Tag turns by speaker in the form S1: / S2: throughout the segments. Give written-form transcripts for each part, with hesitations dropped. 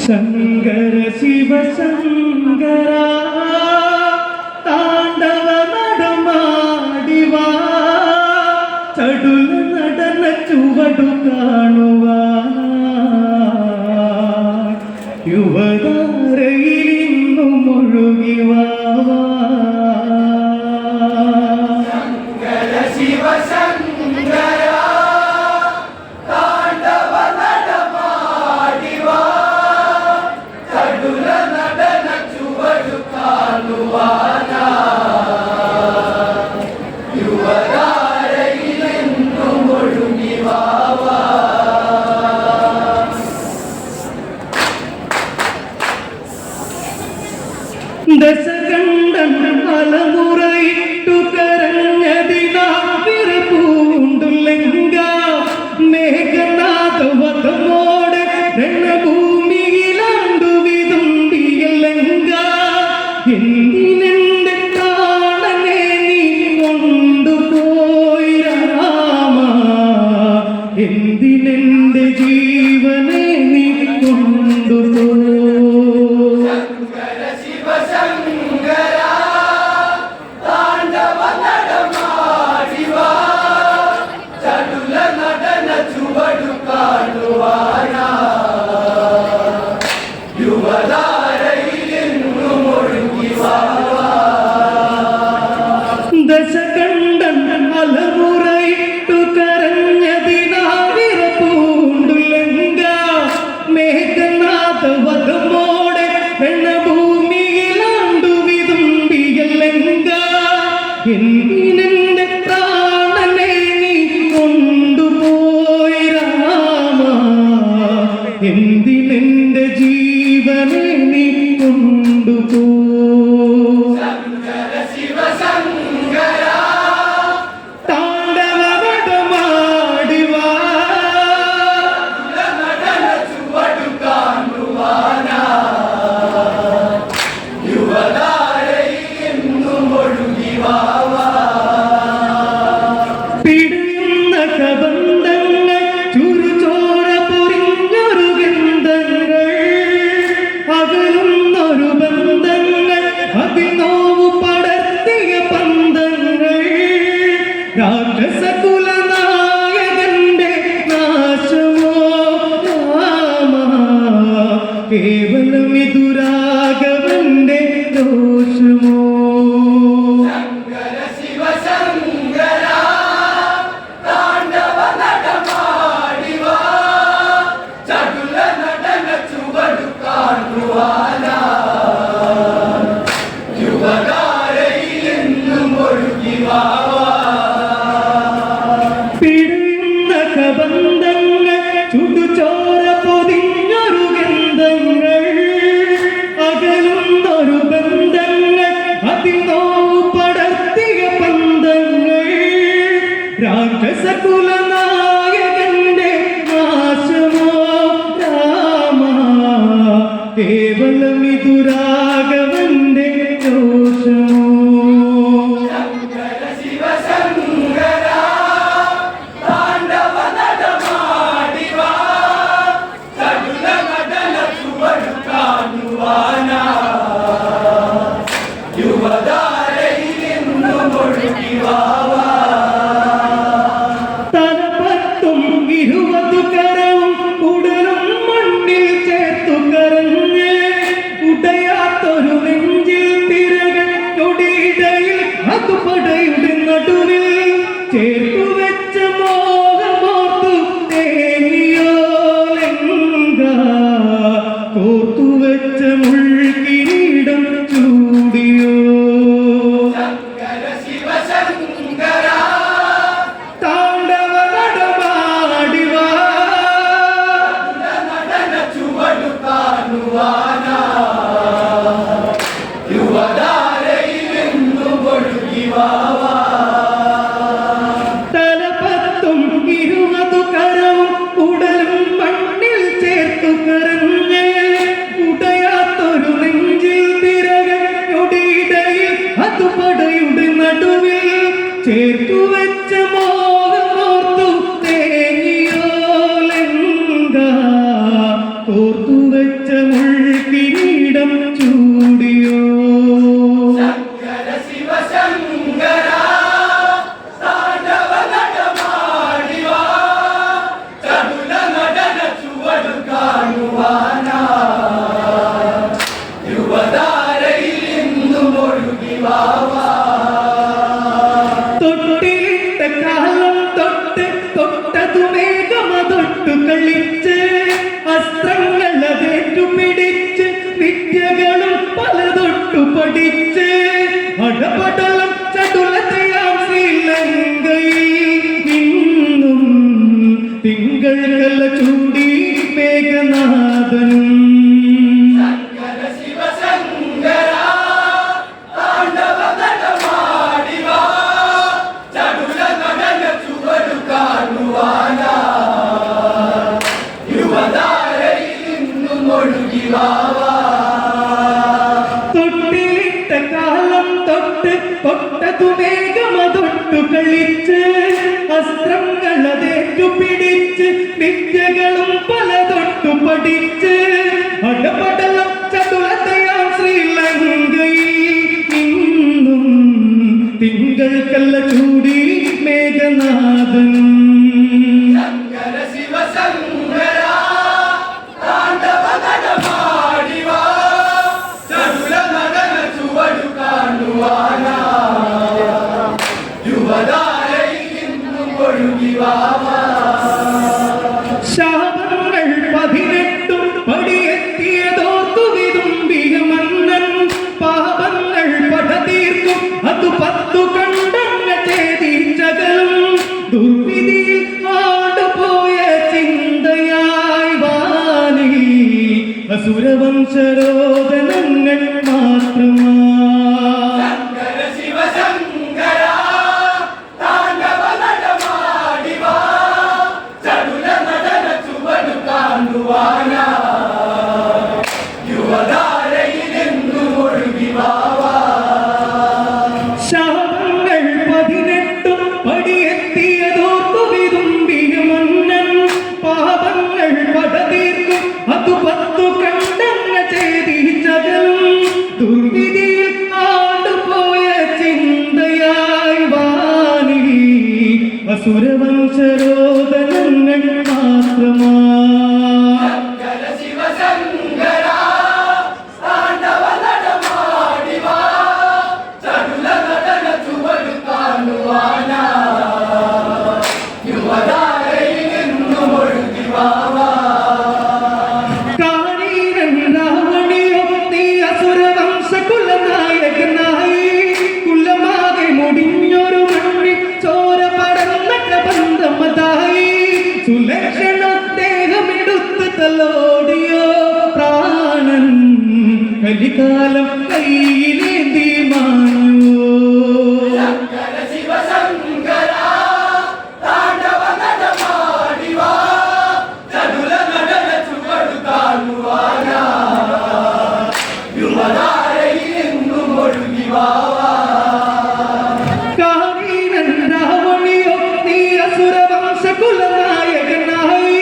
S1: ശങ്കര ശിവശങ്കര താണ്ഡവ നടമാടിവാ ചടുല നടന ചുവടു കാണുവാൻ യുവതാരയിൽ ഇന്നു മുഴുകിവാ ദശകണ്ഠൻ തലമുറയിട്ടു കരഞ്ഞതിനാ വിറപൂണ്ടുലങ്ക മേഘനാഥ വധമോടെ രണഭൂമിയിലാണ്ടു വിതുമ്പിയലങ്ക എന്തിനെന്റെ പ്രാണനെ നീ കൊണ്ടുപോയി രാമ എന്തിനെന്റെ ജീവനെ നീ കൊണ്ടുപോയി ദശകണ്ഠൻ തലമുറയിട്ടു കരഞ്ഞതിനാ വിറപൂണ്ടുലങ്ക മേഘനാഥ വധമോടെ രണഭൂമിയിലാണ്ടു വിതുമ്പിയലങ്ക എന്തിനെന്റെ പ്രാണനെ നീ കൊണ്ടുപോയി രാമ എന്തിനെന്റെ ജീവനെ നീ കൊണ്ടുപോയി പിടിയുന്ന കബന്ധങ്ങൾ ചുരുചോര പൊരിഞ്ഞൊരു ഗന്ധങ്ങൾ അകലുന്നൊരു ബന്ധങ്ങൾ അതിൽ നോവു പടർത്തിയ പന്തങ്ങൾ രാക്ഷസകുലനായകന്റെ നാശമോ രാമ കേവലം ഇതുരാഘവന്റെ ദോഷമോ പിടിയുന്ന കബന്ധങ്ങൾ ചുടുചോര പൊതിഞ്ഞൊരു ഗന്ധങ്ങൾ അകലുന്നൊരു ബന്ധങ്ങൾ അതിൽ നോവു പടർത്തിയ പന്തങ്ങൾ രാക്ഷസകുലനായകന്റെ നാശമോ രാമ കേവലം ഇതുരാഘവന്റെ ദോഷമോ തലപത്തും 20 കരവും ഉടലും മണ്ണിൽ ചേർത്തു കരഞ്ഞ് ഉടയാത്തൊരു നെഞ്ചിൽ തിരകൾ ഞൊടിയിടയിൽ അതുപടയുടെ നടുവിൽ ചേർത്തു വെച്ച മോഹമോർത്തു തേങ്ങിയോലങ്ക കോർത്തു വെച്ച മുൾക്കിരീടം ചൂടിയോ തലപത്തും 20 കരവും ഉടലും മണ്ണിൽ ചേർത്തു കരഞ്ഞ് ഉടയാത്തൊരു നെഞ്ചിൽ തിരകൾ ഞൊടിയിടയിൽ അതുപടയുടെ നടുവിൽ ചേർത്തു വെച്ച മോഹമോർത്തു തേങ്ങിയോലങ്ക കോർത്തു വെച്ച വെച്ച മുൾക്കിരീടം ചൂടിയോ തൊട്ടിട്ട കാലം തൊട്ട് തൊട്ടതു മേഘമതൊട്ടു കളിച്ച് അസ്ത്രങ്ങളതേറ്റു പിടിച്ച് വിദ്യകളും പലതൊട്ടു പഠിച്ച് അടപടലം ചടുലതയാം ശ്രീലങ്കയിൽ ഇന്നും തിങ്കൾ കല ചൂടി മേഘനാഥനും തൊട്ടിലിട്ട കാലം തൊട്ട് തൊട്ടതു മേഘമതൊട്ടു കളിച്ച് അസ്ത്രങ്ങളതേറ്റു പിടിച്ച് വിദ്യകളും പലതൊട്ടു പഠിച്ച് അടപടലം ചതുലതയാം ശ്രീലങ്കയിൽ ഇന്നും തിങ്കൾ കല്ല ചൂടി മേഘനാഥനും ശാപങ്ങൾ 18 പടിയെത്തിയതോർത്തു വിതുമ്പിയ മന്നൻ പാപങ്ങൾ പടതീർക്കും അത് 10 കണ്ടങ്ങ ഛേദിച്ചകലും ദുർവിധിയിൽ ആടുപോയ ചിന്തയായി വാനിൽ അസുരവംശരോദനങ്ങൾ മാത്രമാ ശാപങ്ങൾ 18 പടിയെത്തിയതോർത്തു വിതുമ്പിയ മന്നൻ പാപങ്ങൾ പടതീർക്കും അത് 10 കണ്ടങ്ങ ഛേദിച്ചകലും ദുർവിധിയിൽ ആടുപോയ ചിന്തയായി വാനിൽ അസുരവംശരോദനങ്ങൾ മാത്രമാ സുലക്ഷണ ദേഹമെടുത്ത് തലോടിയോ പ്രാണൻ കലികാലം കയ്യിലേന്തി മാഞ്ഞോ കാനീനൻ രാവണിയോ നീ അസുരവംശകുലനായകനായി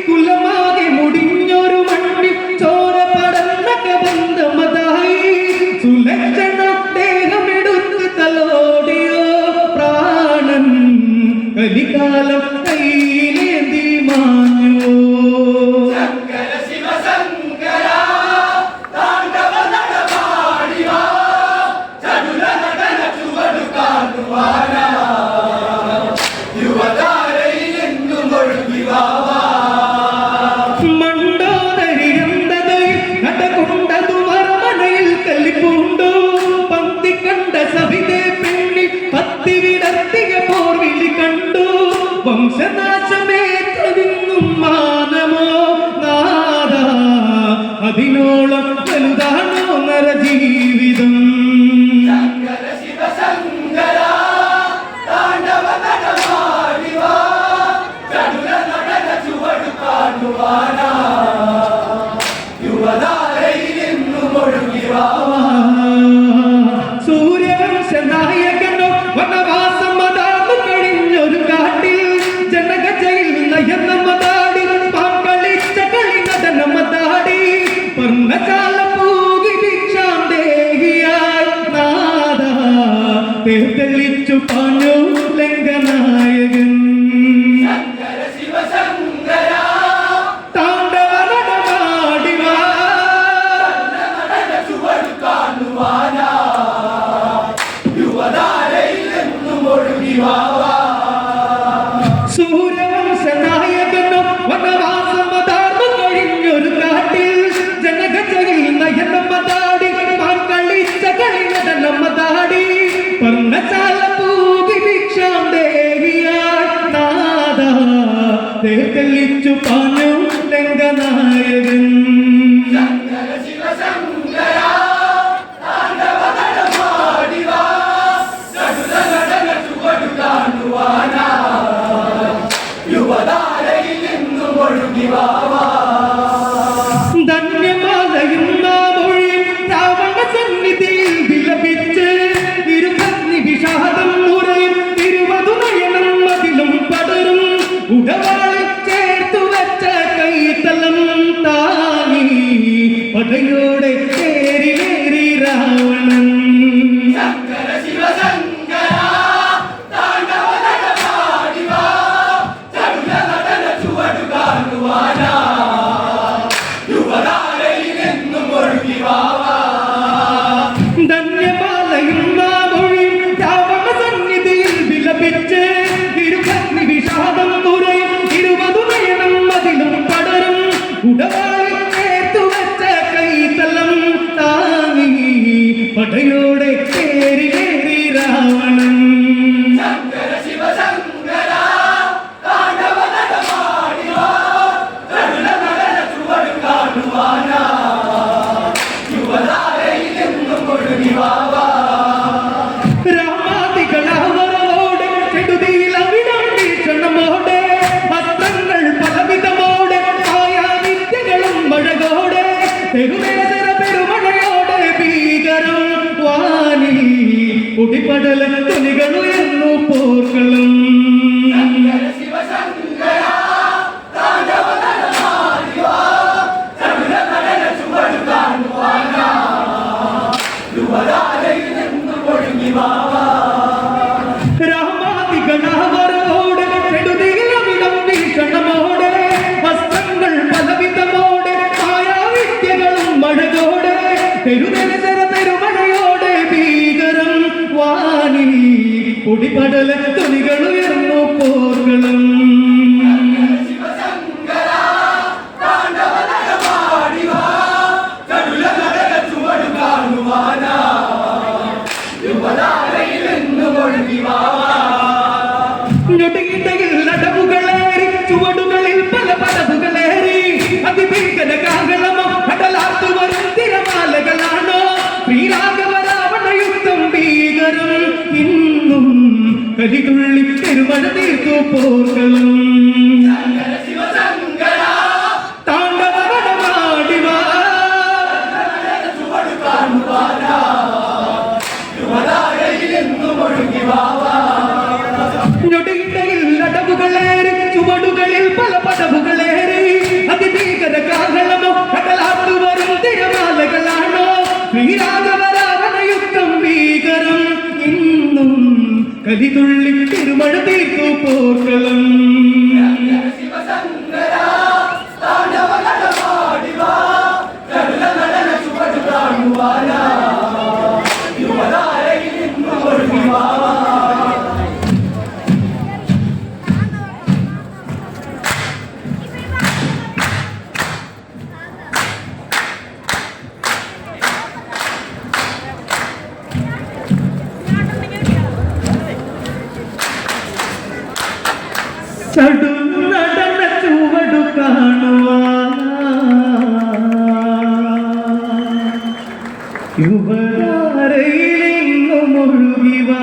S1: കുലമാകെ മുടിഞ്ഞൊരു മണ്ണിൽ ചോര പടർന്ന കബന്ധമതായി സുലക്ഷണ ദേഹമെടുത്ത് തലോടിയോ പ്രാണൻ കലികാലം കയ്യിലേന്തി മാഞ്ഞോ വംശനാശമേറ്റെന്നും മാനമോ നാദ അതിനോളം വലുതാണോ നരജീവിതം സൂര്യവംശനായകനോ വനവാസം അതാന്നു കഴിഞ്ഞൊരു കാട്ടിൽ ജനകജയിൽ നയനമതാടി പാങ്കളിച്ച കളി നടനമതാടി തെളിച്ചു പാഞ്ഞു ലംഘനായകൻ സൂര്യവംശനായകനോ വനവാസം മതാർന്നു കഴിഞ്ഞൊരു കാട്ടിൽ ജനകജയിൽ നയനമ്മതാടി പാൻ കളിച്ച കളിനടനമ്മതാടി പർണശാല പൂകി ഭിക്ഷാം ദേഹിയായി നാദാ തെളിച്ചു പാഞ്ഞു ലംഘനായകൻ ധന്യമാലയും നാമൊഴിയും രാവണ സന്നിധിയിൽ വിലപിച്ച് ഇരുഭഗ്നി വിഷാദം മുറയും തിരുവതുനയനം അതിലും പടരും ഉടവാളിൽ ചേർത്തു വെച്ച കൈത്തലം താങ്ങി പടയോടെ തേരിലേറി രാവണൻ ധന്യമാലയും നാമൊഴിയും രാവണ സന്നിധിയിൽ വിലപിച്ച് ഇരുഭഗ്നി വിഷാദം തുറയും ഇരുവതുനയനം അതിലും പടരും ഉടവാളിൽ ചേർത്തു വെച്ച കൈത്തലം താങ്ങി പടയോടെ തേരിലേറി രാവണൻ രാമാദികളവരോട് ചെടുതിയിൽ അവിടം വീക്ഷണമോടെ വസ്ത്രങ്ങൾ പലവിധമോടെ ആയാവിദ്യകളും മഴകോടെ തെരുവേതര പെരുമഴയോടെ ഭീകരം വാനി കുടിപടല തുണികളുയർന്നു പോർക്കളും രാമാദികളവരോട് ചെടുതിയിൽ അവിടം വീക്ഷണമോടെ വസ്ത്രങ്ങൾ പലവിധമോടെ ആയാവിദ്യകളും മഴകോടെ തെരുവേതര പെരുമഴയോടെ ഭീകരം വാനി കുടിപടല തുണികളുയർന്നു പോർക്കളും ഞൊടിയിടയിൽ അടവുകളേറി ചുവടുകളിൽ പല പടവുകളേറി അതിഭീകര കാഹളമോ കടലാത്തു വരും തിരമാലകളാണോ ശ്രീരാഘവ രാവണ യുദ്ധം ഭീകരം ഇന്നും കലിതുള്ളി പെരുമഴ തീർത്തു പോർക്കളും താണ്ഡവമാടിവാ ഞൊടിയിടയിൽ അടവുകളേറി ചുവടുകളിൽ പല പടവുകളേറി അതിഭീകര കാഹളമോ കടലാത്തു വരും തിരമാലകളാണോ ശ്രീരാഘവ രാവണ യുദ്ധം ഭീകരം ഇന്നും കലിതുള്ളി തിരുമഴ തീർത്തു പോർക്കളും ചടുനടന ചുവടു കാണുവാൻ യുവതാരയിലെങ്ങും ഒഴുകിവാ